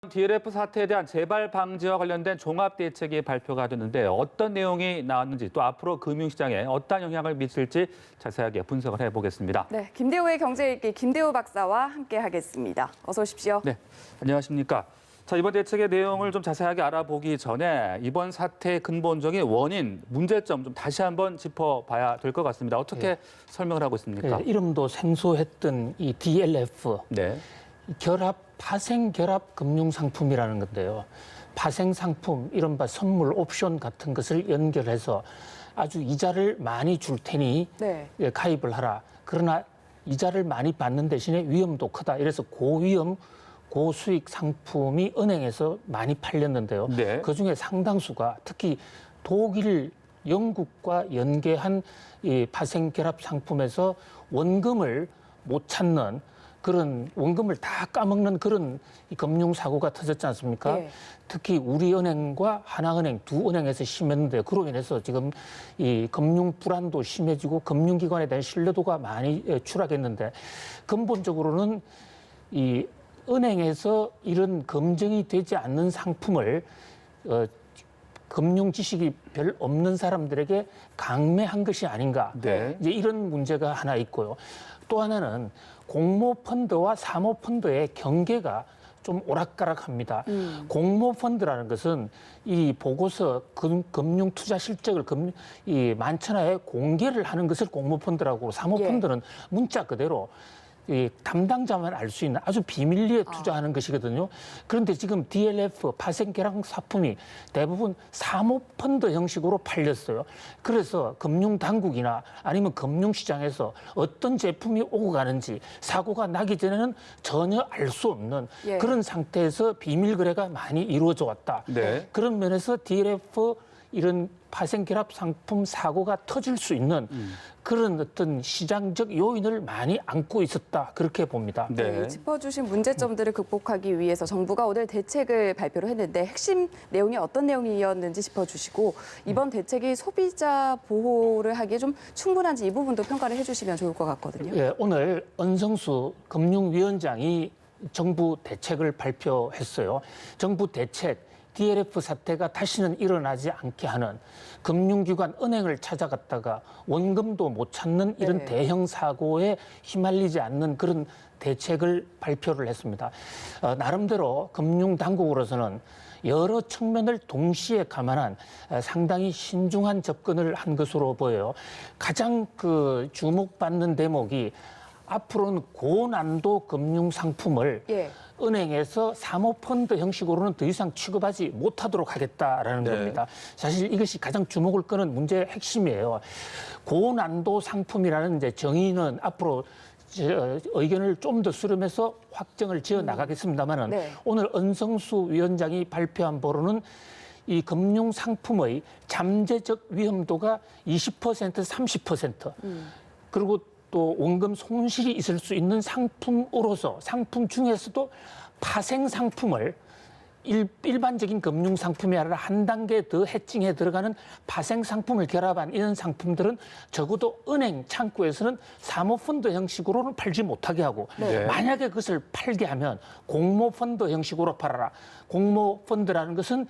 DLF 사태에 대한 재발 방지와 관련된 종합 대책이 발표가 됐는데 어떤 내용이 나왔는지 또 앞으로 금융시장에 어떤 영향을 미칠지 자세하게 분석을 해보겠습니다. 네, 김대호의 경제읽기 김대호 박사와 함께하겠습니다. 어서 오십시오. 네, 안녕하십니까. 자, 이번 대책의 내용을 좀 자세하게 알아보기 전에 이번 사태의 근본적인 원인, 문제점 좀 다시 한번 짚어봐야 될 것 같습니다. 어떻게 설명을 하고 있습니까? 이름도 생소했던 이 DLF, 네. 파생 결합 금융 상품이라는 건데요. 파생 상품, 이른바 선물 옵션 같은 것을 연결해서 아주 이자를 많이 줄 테니 네. 가입을 하라. 그러나 이자를 많이 받는 대신에 위험도 크다. 이래서 고위험, 고수익 상품이 은행에서 많이 팔렸는데요. 네. 그중에 상당수가 특히 독일, 영국과 연계한 이 파생 결합 상품에서 원금을 못 찾는 그런 원금을 다 까먹는 그런 금융 사고가 터졌지 않습니까? 네. 특히 우리은행과 하나은행 두 은행에서 심했는데 그로 인해서 지금 이 금융 불안도 심해지고 금융기관에 대한 신뢰도가 많이 추락했는데 근본적으로는 이 은행에서 이런 검증이 되지 않는 상품을 금융 지식이 별 없는 사람들에게 강매한 것이 아닌가. 네. 이제 이런 문제가 하나 있고요. 또 하나는 공모펀드와 사모펀드의 경계가 좀 오락가락합니다. 공모펀드라는 것은 이 보고서 금융 투자 실적을 이 만천하에 공개를 하는 것을 공모펀드라고, 사모펀드는 문자 그대로 이 담당자만 알 수 있는 아주 비밀리에 투자하는 것이거든요. 그런데 지금 DLF 파생 결합 상품이 대부분 사모펀드 형식으로 팔렸어요. 그래서 금융당국이나 아니면 금융시장에서 어떤 제품이 오고 가는지 사고가 나기 전에는 전혀 알 수 없는 그런 상태에서 비밀 거래가 많이 이루어져 왔다. 네. 그런 면에서 DLF 이런 파생 결합 상품 사고가 터질 수 있는 그런 어떤 시장적 요인을 많이 안고 있었다. 그렇게 봅니다. 네. 짚어주신 문제점들을 극복하기 위해서 정부가 오늘 대책을 발표를 했는데 핵심 내용이 어떤 내용이었는지 짚어주시고 이번 대책이 소비자 보호를 하기에 좀 충분한지 이 부분도 평가를 해주시면 좋을 것 같거든요. 예, 오늘 은성수 금융위원장이 정부 대책을 발표했어요. 정부 대책 DLF 사태가 다시는 일어나지 않게 하는, 금융기관 은행을 찾아갔다가 원금도 못 찾는 이런 대형 사고에 휘말리지 않는 그런 대책을 발표를 했습니다. 나름대로 금융당국으로서는 여러 측면을 동시에 감안한 상당히 신중한 접근을 한 것으로 보여요. 가장 주목받는 대목이 앞으로는 고난도 금융 상품을 은행에서 사모펀드 형식으로는 더 이상 취급하지 못하도록 하겠다라는 겁니다. 사실 이것이 가장 주목을 끄는 문제의 핵심이에요. 고난도 상품이라는 이제 정의는 앞으로 의견을 좀 더 수렴해서 확정을 지어 나가겠습니다만은 오늘 은성수 위원장이 발표한 바로는 이 금융 상품의 잠재적 위험도가 20%, 30%. 그리고 또 원금 손실이 있을 수 있는 상품으로서 상품 중에서도 파생 상품을 일반적인 금융 상품이 아니라 한 단계 더 해칭해 들어가는 파생 상품을 결합한 이런 상품들은 적어도 은행 창구에서는 사모펀드 형식으로는 팔지 못하게 하고 만약에 그것을 팔게 하면 공모펀드 형식으로 팔아라. 공모펀드라는 것은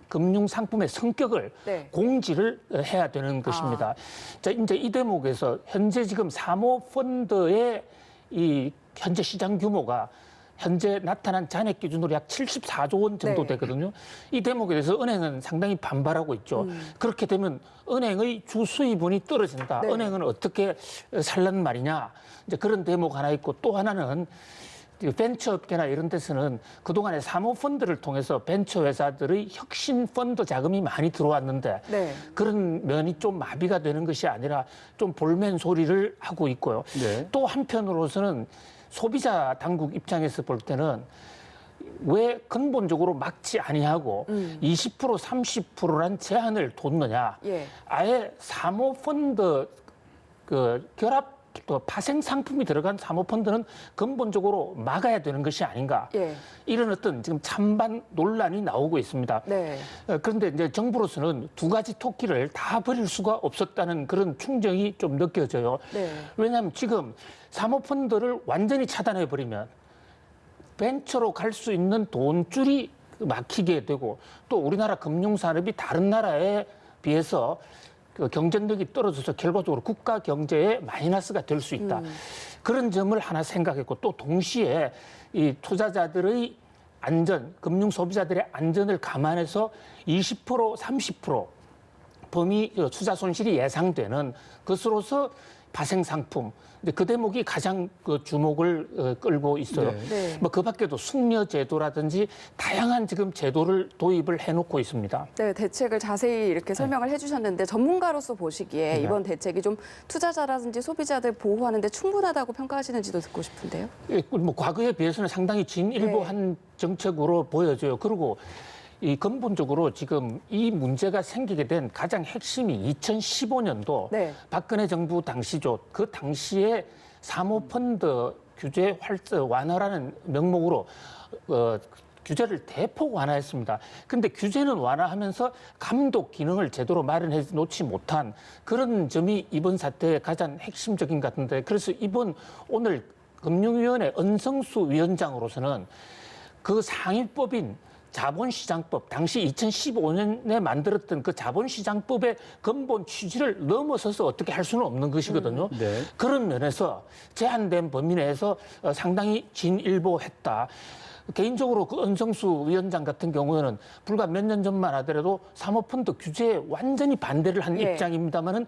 금융 상품의 성격을 공지를 해야 되는 것입니다. 자, 이제 이 대목에서 현재 지금 사모펀드의 이 현재 시장 규모가 현재 나타난 잔액 기준으로 약 74조 원 정도 되거든요. 이 대목에 대해서 은행은 상당히 반발하고 있죠. 그렇게 되면 은행의 주 수입원이 떨어진다. 은행은 어떻게 살란 말이냐. 이제 그런 대목 하나 있고 또 하나는 벤처업계나 이런 데서는 그동안에 사모펀드를 통해서 벤처회사들의 혁신펀드 자금이 많이 들어왔는데 그런 면이 좀 마비가 되는 것이 아니라 좀 볼멘 소리를 하고 있고요. 또 한편으로서는 소비자 당국 입장에서 볼 때는 왜 근본적으로 막지 아니하고 20%, 30%란 제한을 뒀느냐. 아예 사모펀드 결합 또 파생 상품이 들어간 사모펀드는 근본적으로 막아야 되는 것이 아닌가. 이런 어떤 지금 찬반 논란이 나오고 있습니다. 그런데 이제 정부로서는 두 가지 토끼를 다 버릴 수가 없었다는 그런 충정이 좀 느껴져요. 왜냐하면 지금 사모펀드를 완전히 차단해 버리면 벤처로 갈 수 있는 돈줄이 막히게 되고 또 우리나라 금융산업이 다른 나라에 비해서 그 경쟁력이 떨어져서 결과적으로 국가 경제에 마이너스가 될 수 있다. 그런 점을 하나 생각했고 또 동시에 이 투자자들의 안전, 금융 소비자들의 안전을 감안해서 20%, 30% 범위 투자 손실이 예상되는 것으로서 파생 상품. 근데 그 대목이 가장 그 주목을 끌고 있어요. 네. 뭐 그 밖에도 숙려 제도라든지 다양한 지금 제도를 도입을 해놓고 있습니다. 네, 대책을 자세히 이렇게 설명을 해주셨는데 전문가로서 보시기에 이번 대책이 좀 투자자라든지 소비자들 보호하는 데 충분하다고 평가하시는지도 듣고 싶은데요. 뭐 과거에 비해서는 상당히 진일보한 정책으로 보여져요. 그리고 이 근본적으로 지금 이 문제가 생기게 된 가장 핵심이 2015년도 네. 박근혜 정부 당시죠. 그 당시에 사모펀드 규제 완화라는 명목으로 규제를 대폭 완화했습니다. 근데 규제는 완화하면서 감독 기능을 제대로 마련해 놓지 못한 그런 점이 이번 사태의 가장 핵심적인 것 같은데 그래서 오늘 금융위원회 은성수 위원장으로서는 그 상위법인 자본시장법, 당시 2015년에 만들었던 그 자본시장법의 근본 취지를 넘어서서 어떻게 할 수는 없는 것이거든요. 네. 그런 면에서 제한된 범위 내에서 상당히 진일보했다. 개인적으로 그 은성수 위원장 같은 경우에는 불과 몇 년 전만 하더라도 사모펀드 규제에 완전히 반대를 한 예. 입장입니다만은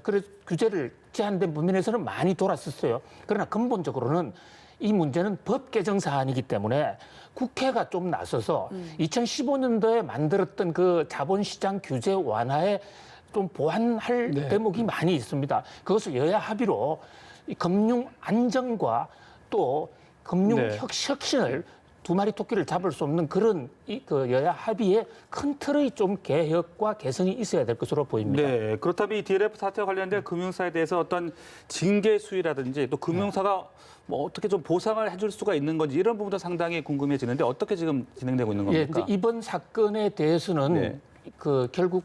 그래 규제를 제한된 범위 내에서는 많이 돌았었어요. 그러나 근본적으로는 이 문제는 법 개정 사안이기 때문에 국회가 좀 나서서 2015년도에 만들었던 그 자본시장 규제 완화에 좀 보완할 대목이 많이 있습니다. 그것을 여야 합의로 이 금융 안정과 또 금융 혁신을 두 마리 토끼를 잡을 수 없는 그런 그 여야 합의에 큰 틀의 좀 개혁과 개선이 있어야 될 것으로 보입니다. 네, 그렇다면 이 DLF 사태와 관련된 금융사에 대해서 어떤 징계 수위라든지 또 금융사가 뭐 어떻게 좀 보상을 해줄 수가 있는 건지 이런 부분도 상당히 궁금해지는데 어떻게 지금 진행되고 있는 겁니까? 예, 이번 사건에 대해서는 그 결국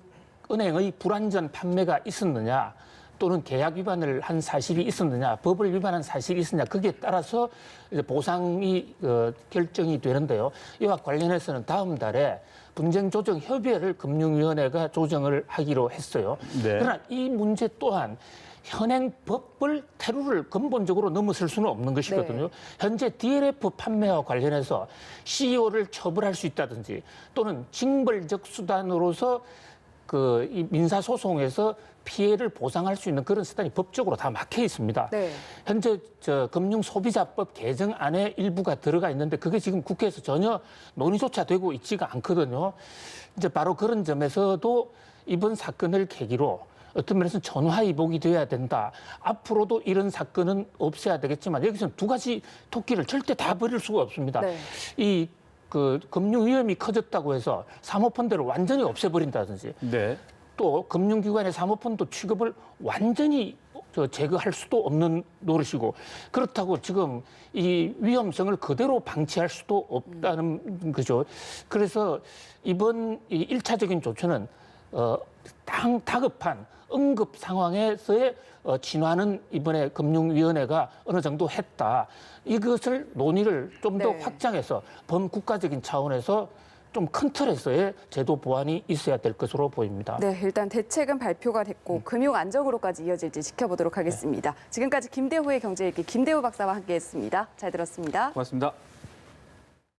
은행의 불완전 판매가 있었느냐 또는 계약 위반을 한 사실이 있었느냐, 법을 위반한 사실이 있었느냐 거기에 따라서 이제 보상이 결정이 되는데요. 이와 관련해서는 다음 달에 분쟁조정협의회를 금융위원회가 조정을 하기로 했어요. 네. 그러나 이 문제 또한 현행 법을 테러를 근본적으로 넘어설 수는 없는 것이거든요. 현재 DLF 판매와 관련해서 CEO를 처벌할 수 있다든지 또는 징벌적 수단으로서 이 민사소송에서 피해를 보상할 수 있는 그런 수단이 법적으로 다 막혀 있습니다. 네. 현재 금융소비자법 개정안에 일부가 들어가 있는데 그게 지금 국회에서 전혀 논의조차 되고 있지가 않거든요. 이제 바로 그런 점에서도 이번 사건을 계기로 어떤 면에서는 전화위복이 돼야 된다. 앞으로도 이런 사건은 없어야 되겠지만 여기서는 두 가지 토끼를 절대 다 버릴 수가 없습니다. 네. 그 금융 위험이 커졌다고 해서 사모펀드를 완전히 없애버린다든지 또 금융기관의 사모펀드 취급을 완전히 제거할 수도 없는 노릇이고 그렇다고 지금 이 위험성을 그대로 방치할 수도 없다는 거죠. 그래서 이번 이 1차적인 조처는 다급한 응급 상황에서의 진화는 이번에 금융위원회가 어느 정도 했다. 이것을 논의를 좀 더 확장해서 범국가적인 차원에서 좀 큰 틀에서의 제도 보완이 있어야 될 것으로 보입니다. 네, 일단 대책은 발표가 됐고 금융 안정으로까지 이어질지 지켜보도록 하겠습니다. 지금까지 김대호의 경제일기 김대호 박사와 함께했습니다. 잘 들었습니다. 고맙습니다.